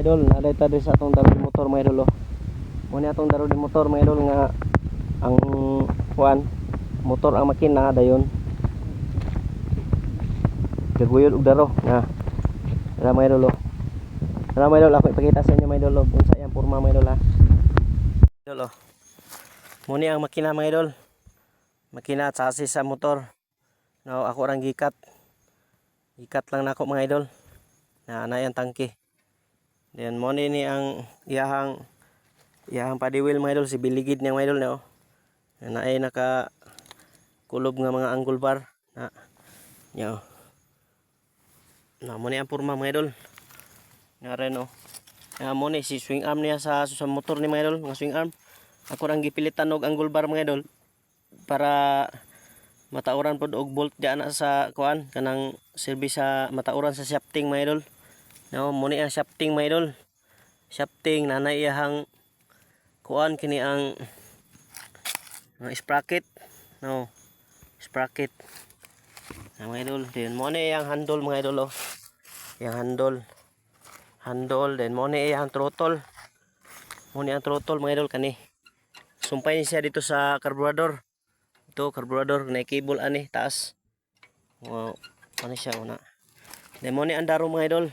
idol, naday ta sa atong daro di motor mga idol. Mo ni atong daro di motor mga idol nga ang kuan motor ang makina dayon. Gaguyod og daro nga. Tara mga idol. Tara mga idol, ako ipakita sa inyo mga idol unsa yang porma mga idol ha. Idol mo ni ang makina mga idol. Makina at chassis sa motor. No, ako rang gikat. Ikat lang nako mga idol. Na ana yang tangke. Then mo ni ang iyahang padiwil mga idol, si biligid niya mga idol no. Na ay naka kulob nga mga angle bar na. Yo. Na mo ni ang porma mga idol. Nga ren no. Mo ni si swing arm niya sa motor ni mga idol, nga swing arm. Ako rang gipilitan og angle bar mga idol para matauran pod og bolt diyan sa kuan kanang service sa matauran sa shafting mga idol. No, mo ni ang shafting mga idol. Shafting nanay iyahang kuan kini ang sprocket. No, sprocket. Na mga idol, then mo ni ang handle mga idol oh. Yang handle then mo ni ang throttle. Mo ni ang throttle mga idol kani. Sumpay ni siya dito sa carburetor. Ito carburetor na cable ani taas. Wow, ano siya una. Then mo ni ang daro mga idol.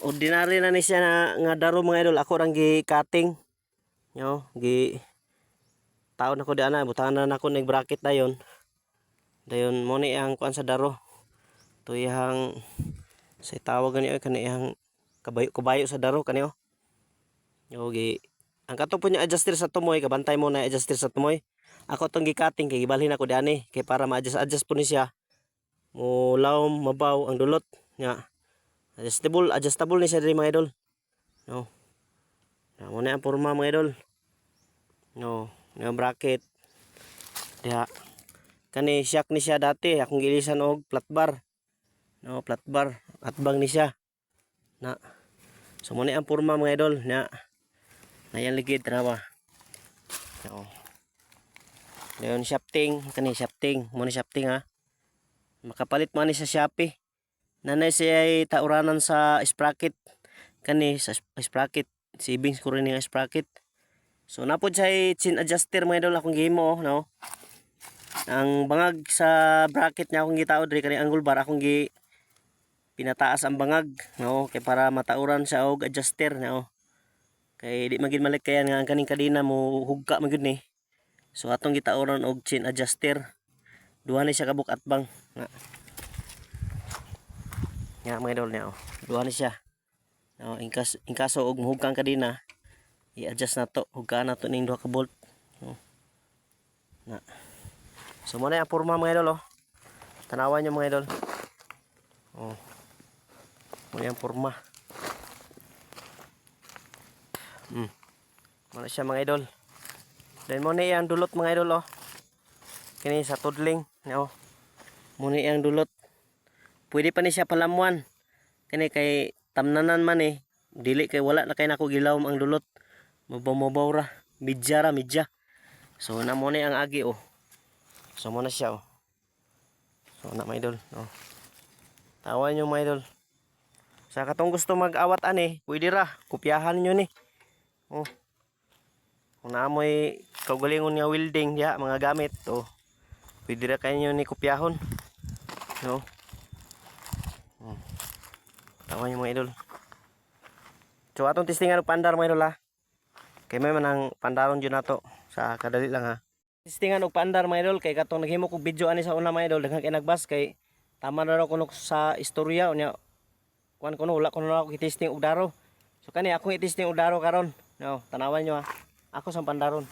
Ordinary na ni siya nga daro mga idol. Ako rang gi-cutting. Yo, taon ako diana, butangan na ako ning bracket dayon. Dayon mo ni ang kuan sa daro. To iyang sa tawag gani kani iyang kabayo sa daro kani oh. Yo ang kato po niya adjuster sa tumoy, kabantay mo na adjuster sa tumoy. Ako tong gi-cutting kay gibalhin ako diani kay para ma-adjust po ni siya. Mulawom mabaw ang dulot nya. Adjustable ni siya diri mga idol. No. Mo na ang porma mga idol. No, nga bracket. Diha. Kani shock ni siya dati, akong gilisan og flat bar. No, flat bar atbang ni siya. Na. So mo na ang porma mga idol nya. Nayan ligid tanawa. No. Dayon shafting, kani shafting, mo ni shafting ha. Makapalit man ni sa Shopee. Nanay siya ay tauranan sa sprocket. Kani sa sprocket, savings ko rin nga sprocket. So napod siya ay chin adjuster mga idol akong gihimo no. Ang bangag sa bracket niya akong gitao diri kani angle bar akong pinataas ang bangag no kay para matauran siya og adjuster no. Kay di magid malik kayan nga ang kaning kadina mo hugka man gyud ni. So atong gitauran og chin adjuster. Duha ni siya kabuk atbang. Nga mga idol niya oh. Duha ni siya. No, ingkaso og muhugkang kadina, i-adjust na to, hugkaan na to ning duha ka bolt. No. Na. So mo na ang porma mga idol oh. Tanawan niyo mga idol. Oh. Mo na ang porma. Mo na siya mga idol. Then mo na ang dulot mga idol oh. Kini sa tudling, no. Mo na ang dulot. Pwede pa ni siya palamuan. Kani kay tamnanan man eh. Dili kay wala na kay nako gilawom ang dulot. Mabaw ra. Midya. So na mo na ang agi oh. So mo na siya oh. So na mga idol, oh. Tawan nyo mga idol. Sa katong gusto mag-awat ani, pwede ra. Kopyahan nyo ni. Oh. Kung naamoy kaugalingon nga welding ya mga gamit oh. Pwede ra kayo ni kopyahon. No. Oh. Tawan nyo mga idol. So atong testingan og pandar mga idol ha. Kay may man ang pandaron jud nato sa kadali lang ha. Testingan og pandar mga idol kay katong naghimo kog video ani sa una mga idol daghang kay nagbas kay tama na raw kuno sa istorya unya kuan kuno wala kuno ako i-testing og daro. So kani ako i-testing og daro karon. No, tanawan nyo ha. Ako sa pandaron.